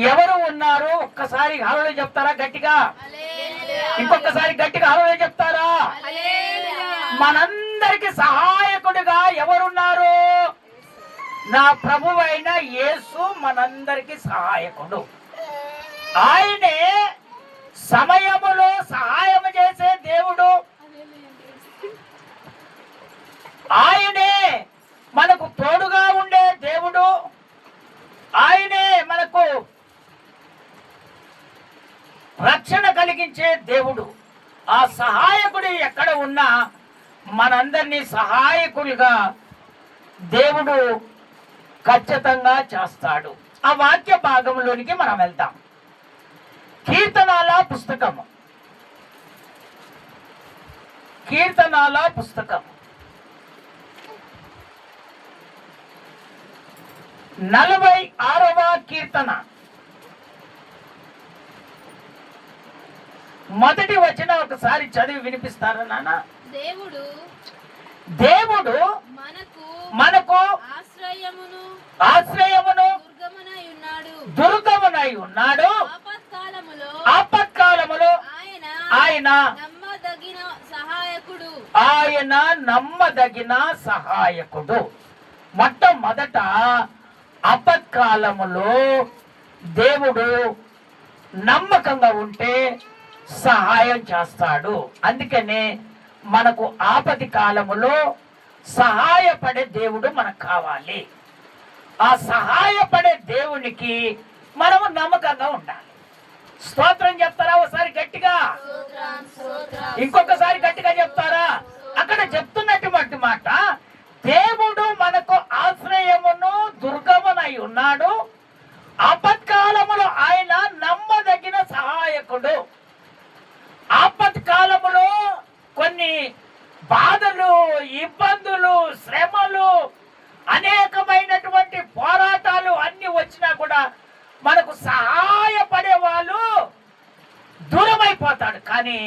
ఎవరు ఉన్నారు? ఒక్కసారి హల్లెలూయా చెప్తారా గట్టిగా? ఇంకొకసారి గట్టిగా హల్లెలూయా చెప్తారా? మనందరికి సహాయకుడిగా ఎవరున్నారు? నా ప్రభువైన యేసు మనందరికి సహాయకుడు. ఆయనే సమయములో సహాయం చేసే దేవుడు. ఆయనే మనకు తోడుగా ఉండే దేవుడు. ఆయనే మనకు రక్షణ కలిగించే దేవుడు. ఆ సహాయకుడు ఎక్కడ ఉన్నా మనందరినీ సహాయకులుగా దేవుడు ఖచ్చితంగా చేస్తాడు. ఆ వాక్య భాగంలోనికి మనం వెళ్తాం. కీర్తనాల పుస్తకము 46వ కీర్తన మొదటి వచనం ఒకసారి చదివి వినిపిస్తారా నాన్న? దేవుడు మనకు ఆశ్రయమును దుర్గమునై ఉన్నాడు. ఆపత్కాలములో ఆయన నమ్మదగిన సహాయకుడు. మొట్టమొదట ఆపత్కాలములో దేవుడు నమ్మకంగా ఉంటే సహాయం చేస్తాడు. అందుకనే మనకు ఆపది కాలములో సహాయపడే దేవుడు మనకు కావాలి. ఆ సహాయపడే దేవునికి మనము నమ్మకంగా ఉండాలి. స్తోత్రం చెప్తారా? ఒకసారి గట్టిగా, ఇంకొకసారి గట్టిగా చెప్తారా? అక్కడ చెప్తున్నటువంటి మాట, దేవుడు మనకు ఆశ్రయమును దుర్గమునై ఉన్నాడు. ఆపత్కాలములో ఆయన నమ్మదగిన సహాయకుడు. ఆపత్కాలములో కొన్ని బాధలు, ఇబ్బందులు, శ్రమలు, అనేకమైనటువంటి పోరాటాలు అన్ని వచ్చినా కూడా మనకు సహాయపడే వాళ్ళు దూరమైపోతాడు. కానీ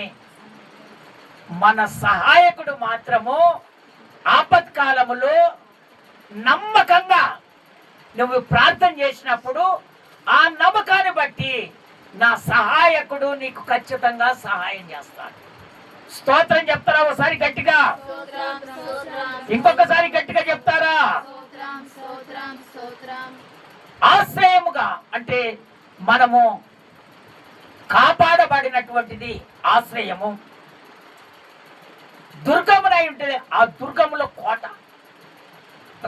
మన సహాయకుడు మాత్రము ఆపత్కాలములో నమ్మకంగా నువ్వు ప్రార్థన చేసినప్పుడు ఆ నమ్మకాన్ని బట్టి నా సహాయకుడు నీకు ఖచ్చితంగా సహాయం చేస్తాడు. స్తోత్రం చెప్తారా? ఒకసారి గట్టిగా, ఇంకొకసారి గట్టిగా చెప్తారా? ఆశ్రయముగా అంటే మనము కాపాడబడినటువంటిది ఆశ్రయము. దుర్గమునై ఉంటుంది. ఆ దుర్గములో కోట.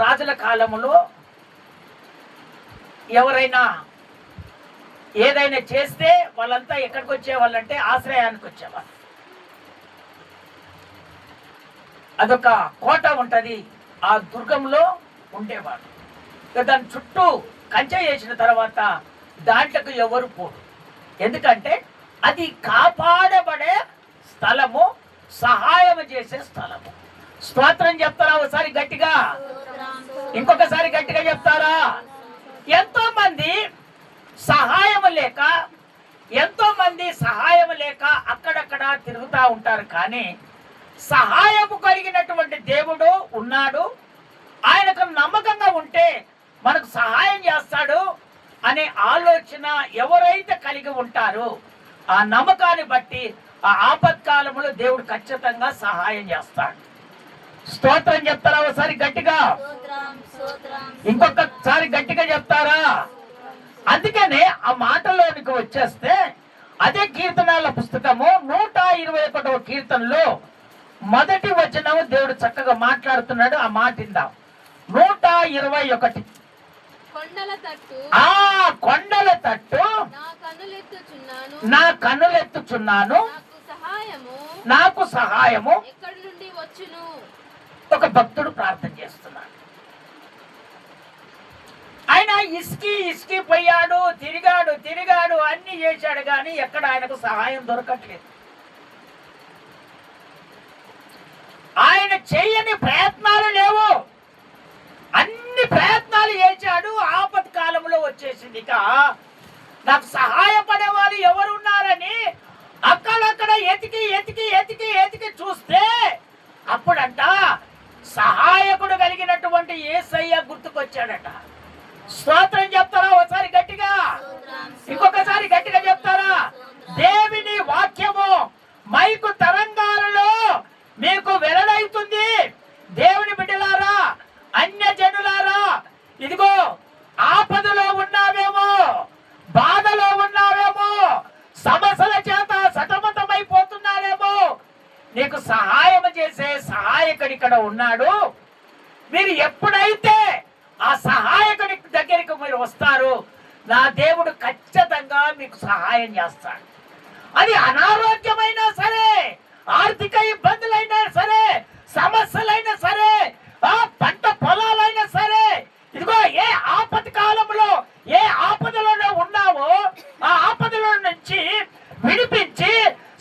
రాజుల కాలములో ఎవరైనా ఏదైనా చేస్తే వాళ్ళంతా ఎక్కడికి వచ్చేవాళ్ళంటే ఆశ్రయానికి వచ్చేవాళ్ళు. అదొక కోట ఉంటది. ఆ దుర్గంలో ఉండేవాడు. దాని చుట్టూ కంచె చేసిన తర్వాత దాంట్లోకి ఎవరు పోరు. ఎందుకంటే అది కాపాడబడే స్థలము, సహాయం చేసే స్థలము. స్తోత్రం చెప్తారా? ఒకసారి గట్టిగా, ఇంకొకసారి గట్టిగా చెప్తారా? ఎంతో మంది సహాయం లేక అక్కడక్కడ తిరుగుతూ ఉంటారు. కానీ సహాయము కలిగినటువంటి దేవుడు ఉన్నాడు. ఆయనకు నమ్మకంగా ఉంటే మనకు సహాయం చేస్తాడు అనే ఆలోచన ఎవరైతే కలిగి ఉంటారో ఆ నమ్మకాన్ని బట్టి ఆ ఆపత్కాలంలో దేవుడు ఖచ్చితంగా సహాయం చేస్తాడు. స్తోత్రం చెప్తారా? ఒకసారి గట్టిగా, ఇంకొకసారి గట్టిగా చెప్తారా? అందుకనే ఆ మాటలోనికి వచ్చేస్తే అదే కీర్తనాల పుస్తకము 121వ కీర్తనలో మొదటి వచనం దేవుడు చక్కగా మాట్లాడుతున్నాడు. ఆ మాట ఇందాం. 121. కొండల తట్టు నా కన్నులెత్తుచున్నాను, నాకు సహాయము ఒక భక్తుడు ప్రార్థన చేస్తున్నాడు. ఆయన ఇసుకి పోయాడు, తిరిగాడు, అన్ని చేశాడు, కానీ ఎక్కడ ఆయనకు సహాయం దొరకట్లేదు. ఆయన చేయని ప్రయత్నాలు లేవు. అన్ని ప్రయత్నాలు చేశాడు. ఆపత్కాలంలో వచ్చేసింది. ఇక నాకు సహాయపడే వాళ్ళు ఎవరున్నారని అక్కడక్కడ ఎతికి చూస్తే అప్పుడంట సహాయకుడు కలిగినటువంటి యేసయ్య గుర్తుకొచ్చాడట. స్తోత్రం చెప్తారా? ఒకసారి గట్టిగా, ఇక్కడ ఉన్నాడు. మీరు ఎప్పుడైతే ఆ సహాయకుని దగ్గరికి మీరు వస్తారో నా దేవుడు ఖచ్చితంగా మీకు సహాయం చేస్తాడు. అది అనారోగ్యమైనా సరే, ఆర్థిక ఇబ్బందులైనా సరే, సమస్యలైనా సరే, ఆ పంట పొలాలైనా సరే, ఇదిగో ఏ ఆపద కాలంలో ఏ ఆపదలోనే ఉన్నావో ఆ ఆపదలో నుంచి విడిపించి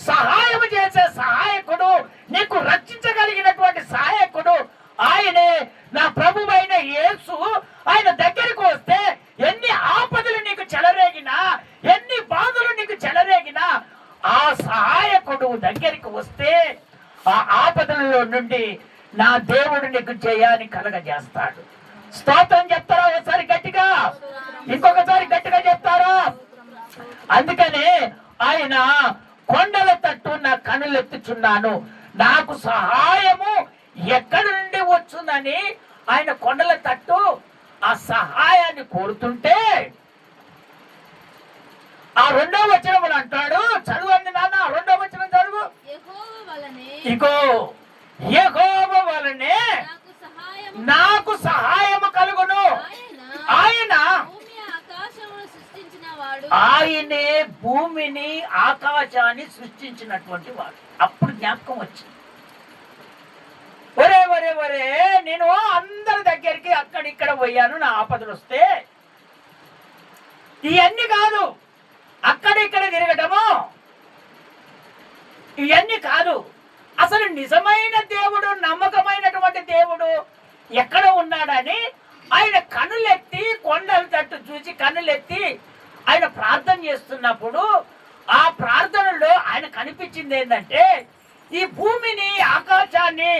సహాయం చేసే సహాయకుడు, నీకు రక్షించగలిగినటువంటి సహాయకుడు ఆయనే నా ప్రభువైన యేసు. ఆయన దగ్గరికి వస్తే ఎన్ని ఆపదలు నీకు చెలరేగినా, ఎన్ని బాధలు నీకు చెలరేగినా, ఆ సహాయకుడు దగ్గరికి వస్తే ఆ ఆపదలలో నుండి నా దేవుడు నీకు జయాన్ని కలగజేస్తాడు. స్తోత్రం చెప్తారా ఒకసారి గట్టిగా, ఇంకొకసారి గట్టిగా చెప్తారా? అందుకనే ఆయన కొండల తట్టు నా కనులెత్తుచున్నాను, నాకు సహాయము ఎక్కడి నుండి వచ్చునని ఆయన కొండల తట్టు ఆ సహాయాన్ని కోరుతుంటే ఆ 2వ వచనములు అంటాడు. చదువండి నాన్న, 2వ వచనం చదువు. ఇగో యెహోవా వలనే నాకు సహాయము కలుగును. ఆయనే భూమిని ఆకాశాన్ని సృష్టించినటువంటి వాడు. అప్పుడు జ్ఞాపకం వచ్చింది, ఒరే ఒరే ఒరే నేను అందరి దగ్గరికి అక్కడిక్కడ పోయాను, నా ఆపదలు వస్తే ఇవన్నీ కాదు, అక్కడిక్కడ తిరగటము ఇవన్నీ కాదు. అసలు నిజమైన దేవుడు, నమ్మకమైనటువంటి దేవుడు ఎక్కడ ఉన్నాడని ఆయన కనులెత్తి కొండల తట్టు చూసి కనులెత్తి ఆయన ప్రార్థన చేస్తున్నప్పుడు ఆ ప్రార్థనలో ఆయన కనిపించింది ఏంటంటే, ఈ భూమిని ఆకాశాన్ని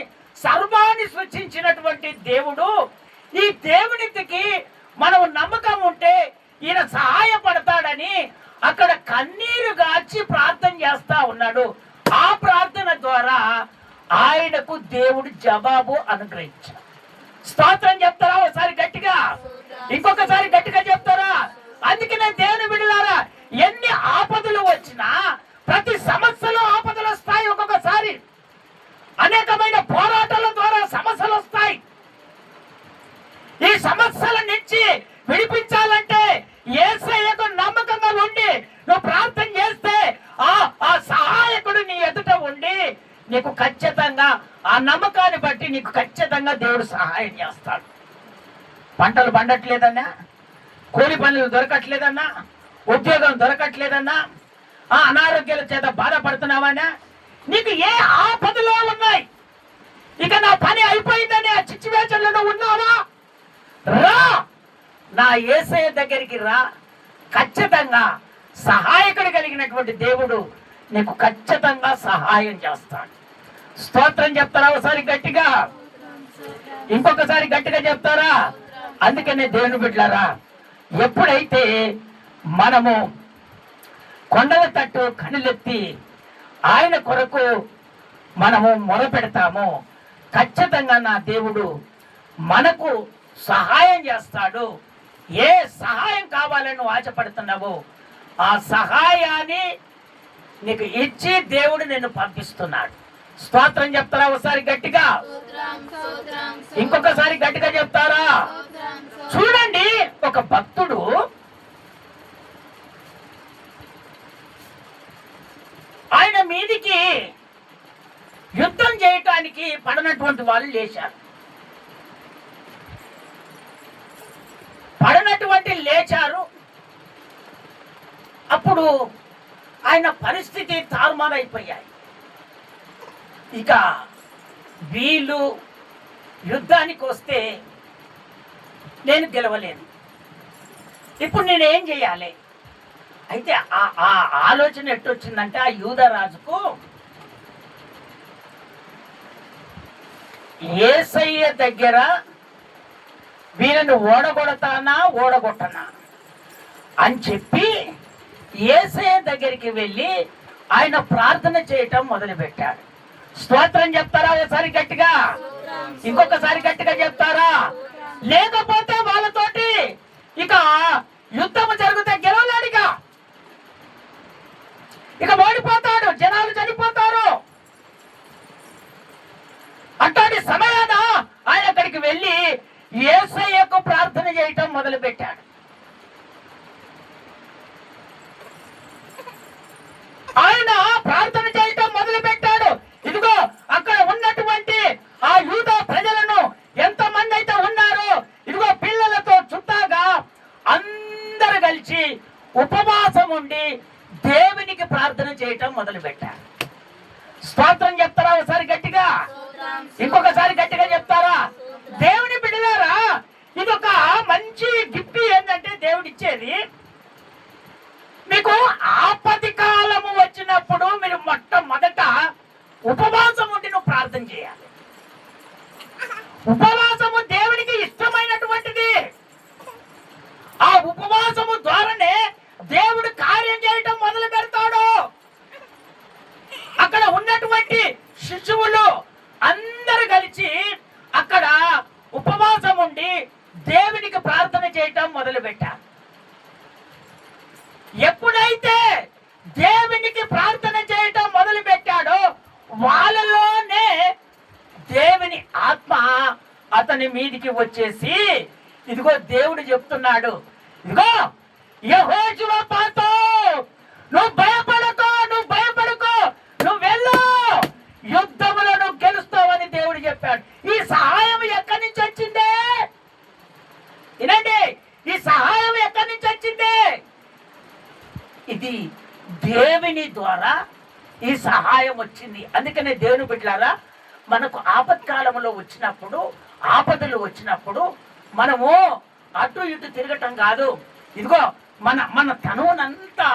సర్వాన్ని సృష్టించినటువంటి దేవుడు, ఈ దేవునికి మనం నమ్మకం ఉంటే ఈయన సహాయపడతాడని అక్కడ కన్నీరు గార్చి ప్రార్థన చేస్తా ఉన్నాడు. ఆ ప్రార్థన ద్వారా ఆయనకు దేవుడు జవాబు అనుగ్రహించాడు. స్తోత్రం చెప్తారా ఒకసారి గట్టిగా, ఇంకొకసారి గట్టిగా చెప్తారా? అందుకనే దేవుని బిడ్డలారా, ఎన్ని ఆపదలు వచ్చినా, ప్రతి సమస్యలో ఆపదలు వస్తాయి. ఒక్కొక్కసారి అనేకమైన పోరాటాల ద్వారా సమస్యలు వస్తాయి. ఈ సమస్యల నుంచి విడిపించాలంటే యేసయ్యకు నమ్మకంగా ఉండి నువ్వు ప్రార్థన చేస్తే ఆ సహాయకుడు నీ ఎదుట ఉండి నీకు ఖచ్చితంగా ఆ నమ్మకాన్ని బట్టి నీకు ఖచ్చితంగా దేవుడు సహాయం చేస్తాడు. పంటలు పండట్లేదన్నా, కూలి పనులు దొరకట్లేదన్నా, ఉద్యోగం దొరకట్లేదన్నా, ఆ అనారోగ్యాల చేత బాధపడుతున్నావన్నా, నీకు ఏ ఆపదలో ఉన్నాయి, ఇక నా పని అయిపోయిందని ఆ సిచ్యువేషన్లో ఉన్నావా, రా నా యేసయ్య దగ్గరికి రా. ఖచ్చితంగా సహాయకుడు కలిగినటువంటి దేవుడు నీకు ఖచ్చితంగా సహాయం చేస్తాడు. స్తోత్రం చెప్తారా ఒకసారి గట్టిగా, ఇంకొకసారి గట్టిగా చెప్తారా? అందుకనే దేవుని బిడ్డలారా, ఎప్పుడైతే మనము కొండల తట్టు కనులెత్తి ఆయన కొరకు మనము మొరపెడతామో ఖచ్చితంగా నా దేవుడు మనకు సహాయం చేస్తాడు. ఏ సహాయం కావాలని నువ్వు ఆశపడుతున్నావో ఆ సహాయాన్ని నీకు ఇచ్చి దేవుడు నిన్ను పంపిస్తున్నాడు. స్తోత్రం చెప్తారా ఒకసారి గట్టిగా, ఇంకొకసారి గట్టిగా చెప్తారా? చూడండి, ఒక భక్తుడు ఆయన మీదికి యుద్ధం చేయటానికి పడనటువంటి వాళ్ళు లేచారు. లేచారు. అప్పుడు ఆయన పరిస్థితి తారుమారైపోయాయి. ఇక వీళ్ళు యుద్ధానికి వస్తే నేను గెలవలేను, ఇప్పుడు నేనేం చేయాలి? అయితే ఆ ఆలోచన ఎట్టొచ్చిందంటే ఆ యూదరాజుకు యేసయ్య దగ్గర వీళ్ళని ఓడగొడతానా ఓడగొట్టనా అని చెప్పి యేసయ్య దగ్గరికి వెళ్ళి ఆయన ప్రార్థన చేయటం మొదలుపెట్టాడు. స్తోత్రం చెప్తారా ఒకసారి గట్టిగా, ఇంకొకసారి గట్టిగా చెప్తారా? లేకపోతే వాళ్ళతోటి ఇక యుద్ధం జరిగితే గెలవలేడుగా, ఇక ఓడిపోతాడు, జనాలు చనిపోతారు. అట్లాంటి సమయం ఉపవాసం ఉండి దేవునికి ప్రార్థన చేయటం మొదలు పెట్టారు. స్తోత్రం చెప్తారా ఒకసారి గట్టిగా? ఇంకొకసారి గట్టిగా చెప్తారా? దేవుని బిడ్డలారా, ఇదొక మంచి గిఫ్ట్. ఏంటంటే దేవుడిచ్చేది మీకు ఆపది కాలము వచ్చినప్పుడు మీరు మొట్టమొదట ఉపవాసం ఉండి నువ్వు ప్రార్థన చేయాలి. ఉపవాసము దేవునికి ఇష్టమైనటువంటిది. ఆ ఉపవాసము ద్వారానే దేవుడు కార్యం చేయటం మొదలు పెడతాడు. అక్కడ ఉన్నటువంటి శిశువులు అందరూ కలిసి అక్కడ ఉపవాసం ఉండి దేవునికి ప్రార్థన చేయటం మొదలు పెట్టారు. ఎప్పుడైతే దేవునికి ప్రార్థన చేయటం మొదలు పెట్టాడో వాళ్ళలోనే దేవుని ఆత్మ అతని మీదికి వచ్చేసి, ఇదిగో దేవుడు చెప్తున్నాడు, ఇదిగో యెహోషువపాతు, నువ్వు భయపడకో, నువ్వు భయపడకో, నువ్వు వెళ్ళు, యుద్ధములో నువ్వు గెలుస్తావని దేవుడు చెప్పాడు. ఈ సహాయం ఎక్కడి నుంచి వచ్చింది? వినండి, ఈ సహాయం ఎక్కడి నుంచి వచ్చింది? ఇది దేవుని ద్వారా ఈ సహాయం వచ్చింది. అందుకనే దేవుని బిడ్డలారా, మనకు ఆపత్కాలంలో వచ్చినప్పుడు, ఆపదలు వచ్చినప్పుడు మనము అటు ఇటు తిరగటం కాదు. ఇదిగో మన తనువునంతా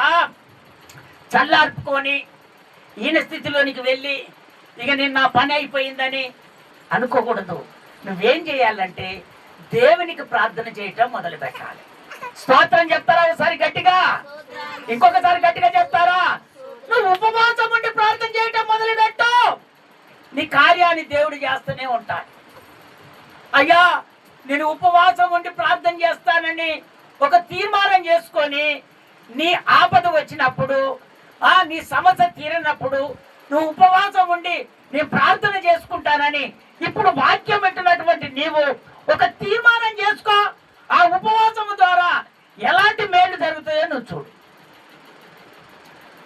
చల్లార్పుకొని ఈయన స్థితిలోనికి వెళ్ళి ఇక నేను నా పని అయిపోయిందని అనుకోకూడదు. నువ్వేం చేయాలంటే దేవునికి ప్రార్థన చేయటం మొదలు పెట్టాలి. స్తోత్రం చెప్తారా ఒకసారి గట్టిగా? ఇంకొకసారి గట్టిగా చెప్తారా? నువ్వు ఉపవాసం ఉండి ప్రార్థన చేయటం మొదలు పెట్టు, నీ కార్యాన్ని దేవుడు చేస్తూనే ఉంటాడు. అయ్యా, నేను ఉపవాసం ఉండి ప్రార్థన చేస్తానని ఒక తీర్మానం చేసుకొని నీ ఆపద వచ్చినప్పుడు, నీ సమస్య తీరినప్పుడు నువ్వు ఉపవాసం ఉండి నేను ప్రార్థన చేసుకుంటానని ఇప్పుడు వాక్యం పెట్టినటువంటి నీవు ఒక తీర్మానం చేసుకో. ఆ ఉపవాసము ద్వారా ఎలాంటి మేలు జరుగుతాయో నువ్వు చూడు.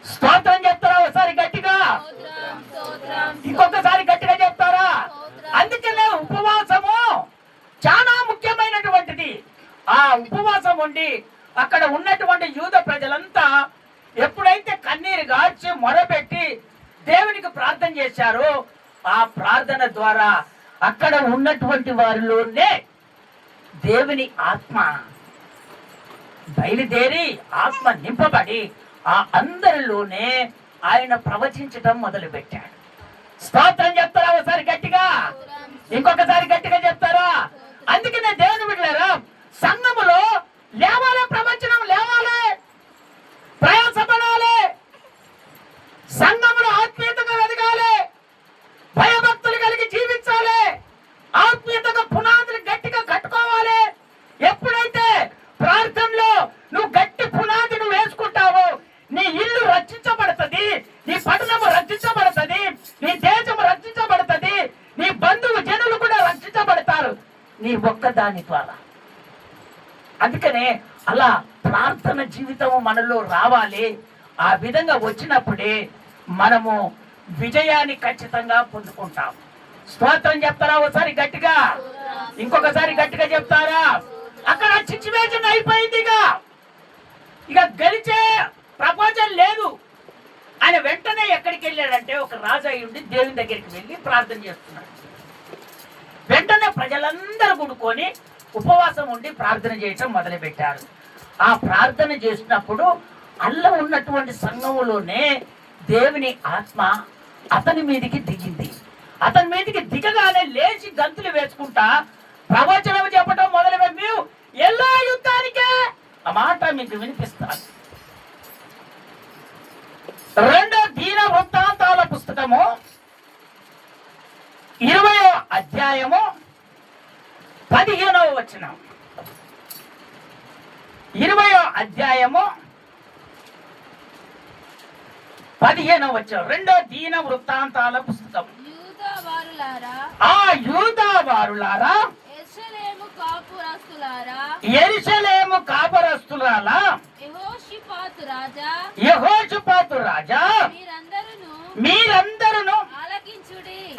స్తోత్రం చెప్తారా ఒకసారి గట్టిగా? ఇంకొకసారి గట్టిగా చెప్తారా? అందుకనే ఉపవాసము చాలా ముఖ్యమైనటువంటిది. ఆ ఉపవాసం ఉండి అక్కడ ఉన్నటువంటి యూద ప్రజలంతా ఎప్పుడైతే కన్నీరు గార్చి మొరపెట్టి దేవునికి ప్రార్థన చేశారో ఆ ప్రార్థన ద్వారా అక్కడ ఉన్నటువంటి వారిలోనే దేవుని ఆత్మ బయలుదేరి, ఆత్మ నింపబడి ఆ అందరిలోనే ఆయన ప్రవచించటం మొదలు పెట్టాడు. స్తోత్రం చెప్తారా ఒకసారి గట్టిగా? ఇంకొకసారి గట్టిగా చెప్తారా? అందుకనే దేవుని బిడ్డలారా, సంఘములో లేవాలి, ప్రవచనం లేవాలి, ప్రయాసపడాలి, సంఘములో ఆత్మీయతగా ఎదగాలి, భయభక్తులు కలిగి జీవించాలి, ఆత్మీయతగా పునాదులు గట్టిగా కట్టుకోవాలి. ఎప్పుడైతే ప్రార్థనలో నువ్వు గట్టి పునాది నువ్వు వేసుకుంటావో నీ ఇల్లు రక్షించబడుతుంది, నీ పట్టణము రక్షించబడుతుంది, నీ దేశము రక్షించబడుతుంది, నీ బంధువు జనులు కూడా రక్షించబడతారు నీ ఒక్కదాని ద్వారా. అందుకనే అలా ప్రార్థన జీవితము మనలో రావాలి. ఆ విధంగా వచ్చినప్పుడే మనము విజయాన్ని ఖచ్చితంగా పొందుకుంటాం. స్తోత్రం చెప్తారా ఒకసారి గట్టిగా? ఇంకొకసారి గట్టిగా చెప్తారా? అక్కడ సిచ్యువేషన్ అయిపోయింది, ఇక గెలిచే ప్రపోజల్ లేదు. ఆయన వెంటనే ఎక్కడికి వెళ్ళాడంటే ఒక రాజు అయి ఉండి దేవుని దగ్గరికి వెళ్ళి ప్రార్థన చేస్తున్నాడు. వెంటనే ప్రజలందరూ కూడుకొని ఉపవాసం ఉండి ప్రార్థన చేయటం మొదలు పెట్టారు. ఆ ప్రార్థన చేసినప్పుడు అల్ల ఉన్నటువంటి సంఘములోనే దేవుని ఆత్మ అతని మీదికి దిగింది. అతని మీదికి దిగగానే లేచి గంతులు వేసుకుంటా ప్రవచనం చెప్పడం మొదలు పెట్టి, మేము ఎలా యుద్ధానికే, ఆ మాట మీకు వినిపిస్తాను. 2వ దినవృత్తాంతాల పుస్తకము 20వ అధ్యాయము 15వ వచనం. 20వ అధ్యాయము 15వ వచనం. 2వ దినవృత్తాంతాల పుస్తకం. ఆ యూదావారులారా, యెరూషలేము కాపురస్తులారా, యెహోషాపాతు రాజా, మీరందరూ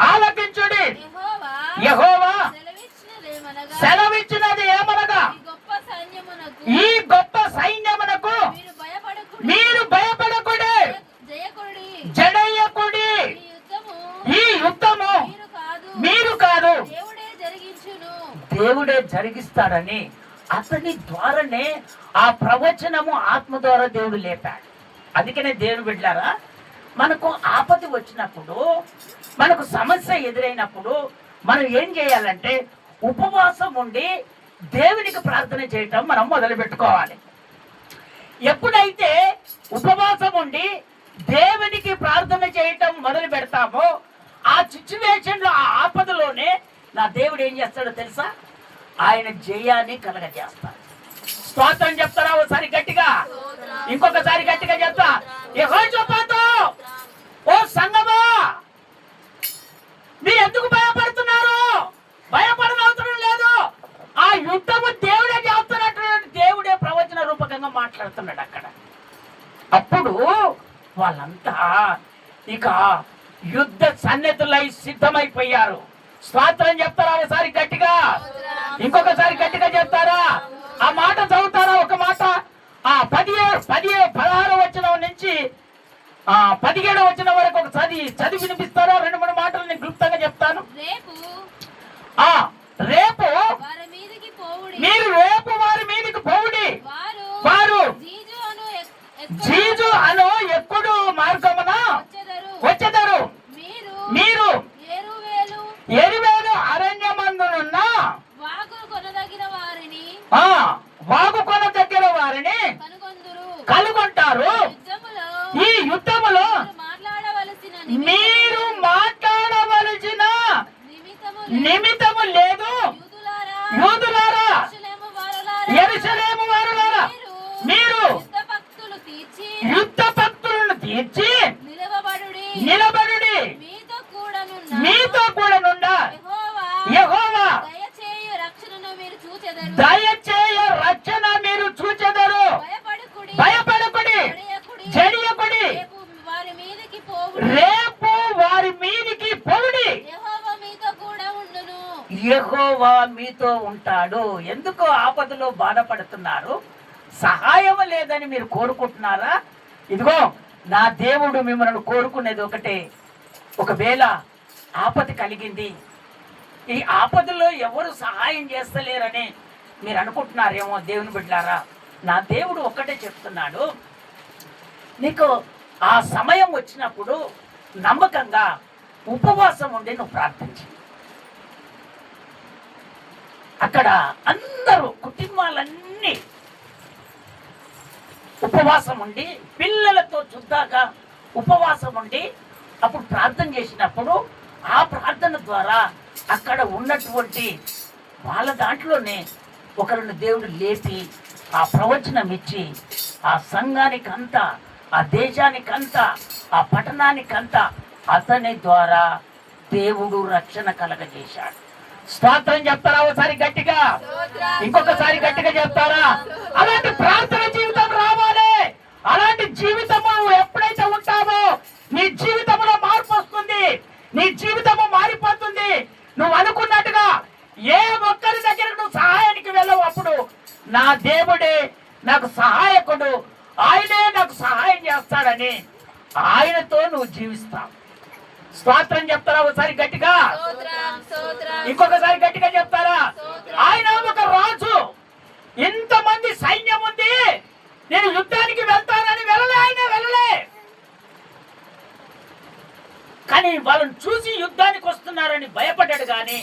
ఆలకించుడి. యెహోవా సెలవిచ్చినది ఏమనగా, ఈ గొప్ప సైన్యమునకు జరిగిస్తాడని అతని ద్వారానే ఆ ప్రవచనము ఆత్మ ద్వారా దేవుడు లేపాడు. అందుకనే దేవుడు బిడ్డలారా, మనకు ఆపద వచ్చినప్పుడు, మనకు సమస్య ఎదురైనప్పుడు మనం ఏం చేయాలంటే ఉపవాసం ఉండి దేవునికి ప్రార్థన చేయటం మనం మొదలు పెట్టుకోవాలి. ఎప్పుడైతే ఉపవాసం ఉండి దేవునికి ప్రార్థన చేయటం మొదలు పెడతామో ఆ సిచ్యువేషన్లో, ఆ ఆపదలోనే నా దేవుడు ఏం చేస్తాడో తెలుసా? ఆయన జయాన్ని కలగజేస్తాడు. స్తోత్రం చెప్తారా ఒకసారి గట్టిగా? ఇంకొకసారి గట్టిగా చెప్తా. యెహోషాపాతు, ఓ సంగమా, మీరు ఎందుకు భయపడుతున్నారు? భయపడని అవసరం లేదు. ఆ యుద్ధము దేవుడే చేస్తున్నట్టు దేవుడే ప్రవచన రూపకంగా మాట్లాడుతున్నాడు అక్కడ. అప్పుడు వాళ్ళంతా ఇక యుద్ధ సన్నద్ధులై సిద్ధమైపోయారు. స్తోత్రం చెప్తారా ఒకసారి గట్టిగా? ఇంకొకసారి గట్టిగా చెప్తారా? ఆ మాట చదువుతారా? ఒక మాట ఆ 16 వచనం నుంచి 17 వచనం వరకు ఒక చదివి వినిపిస్తారా? 2-3 మాటలు నేను క్లుప్తంగా చెప్తాను. రేపు మీరు వారి మీదికి పోవుడి, వారు జీజు అను ఎక్కుడు మార్గమున వచ్చెదరు. మీరు ఎరువేలు అరణ్యమందునున్న వాగు కొన దగ్గర వారిని కనుగొంటారు. ఈ యుద్ధములో మీరు మాట్లాడవలసిన నిమిత్తము లేదు. యూదులారా, యెరూషలేము వారులారా, మీరు యుద్ధ భక్తులను తీర్చి నిలబడుడి. మీతో కూడా నుండా యెహోవా దయచేయ రక్షణ మీరు చూచెదరు. భయపడకుడి, జడియకుడి, రేపు వారి మీదికి పోవుడి, యెహోవా మీతో ఉంటాడు. ఎందుకు ఆపదలో బాధపడుతున్నారు? సహాయం లేదని మీరు కోరుకుంటున్నారా? ఇదిగో నా దేవుడు మిమ్మల్ని కోరుకునేది ఒకటే. ఒకవేళ ఆపద కలిగింది, ఈ ఆపదలో ఎవరు సహాయం చేస్తలేరని మీరు అనుకుంటున్నారేమో దేవుని బిడ్డలారా, నా దేవుడు ఒక్కటే చెప్తున్నాడు, నీకు ఆ సమయం వచ్చినప్పుడు నమ్మకంగా ఉపవాసం ఉండి నువ్వు ప్రార్థించు. అక్కడ అందరూ కుటుంబాలన్నీ ఉపవాసం ఉండి, పిల్లలతో చుద్దాక ఉపవాసం ఉండి అప్పుడు ప్రార్థన చేసినప్పుడు ఆ ప్రార్థన ద్వారా అక్కడ ఉన్నటువంటి వాళ్ళ దాంట్లోనే ఒకరిని దేవుడు లేపి ఆ ప్రవచనం ఇచ్చి ఆ సంఘానికంతా, ఆ దేశానికంతా, ఆ పట్టణానికంతా అతని ద్వారా దేవుడు రక్షణ కలగజేశాడు. స్తోత్రం చెప్తారా ఒకసారి గట్టిగా? ఇంకొకసారి గట్టిగా చెప్తారా? అలాంటి ప్రార్థన జీవితం రావాలి. అలాంటి జీవితము ఎప్పుడైతే ఉంటావో నీ జీవితంలో మార్పు వస్తుంది. నీ జీవితము మారిపోతుంది. నువ్వు అనుకున్నట్టుగా ఏ ఒక్కరి దగ్గర నువ్వు సహాయానికి వెళ్ళవు. అప్పుడు నా దేవుడే నాకు సహాయకుడు, ఆయనే నాకు సహాయం చేస్తాడని ఆయనతో నువ్వు జీవిస్తావు. స్తోత్రం చెప్తారా ఒకసారి గట్టిగా? ఇంకొకసారి గట్టిగా చెప్తారా? ఆయన ఒక రాజు, ఇంతమంది సైన్యం ఉంది, నేను యుద్ధానికి వెళ్తానని వెళ్ళలే. కానీ వాళ్ళని చూసి యుద్ధానికి వస్తున్నారని భయపడ్డాడు. కానీ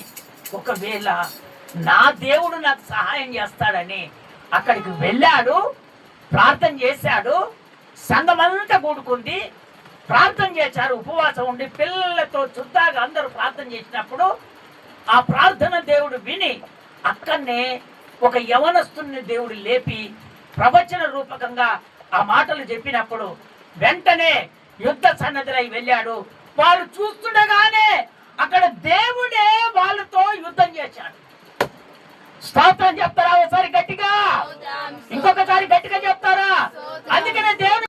ఒకవేళ నా దేవుడు నాకు సహాయం చేస్తాడని అక్కడికి వెళ్ళాడు, ప్రార్థన చేశాడు. సంఘమంతా కూడుకుంది, ప్రార్థన చేశారు. ఉపవాసం ఉండి పిల్లలతో చుద్దాగా అందరూ ప్రార్థన చేసినప్పుడు ఆ ప్రార్థన దేవుడు విని అక్కడనే ఒక యవనస్తుని దేవుడు లేపి ప్రవచన రూపకంగా ఆ మాటలు చెప్పినప్పుడు వెంటనే యుద్ధ సన్నద్ధులై వెళ్ళాడు. వాళ్ళు చూస్తుండగానే అక్కడ దేవుడే వాళ్ళ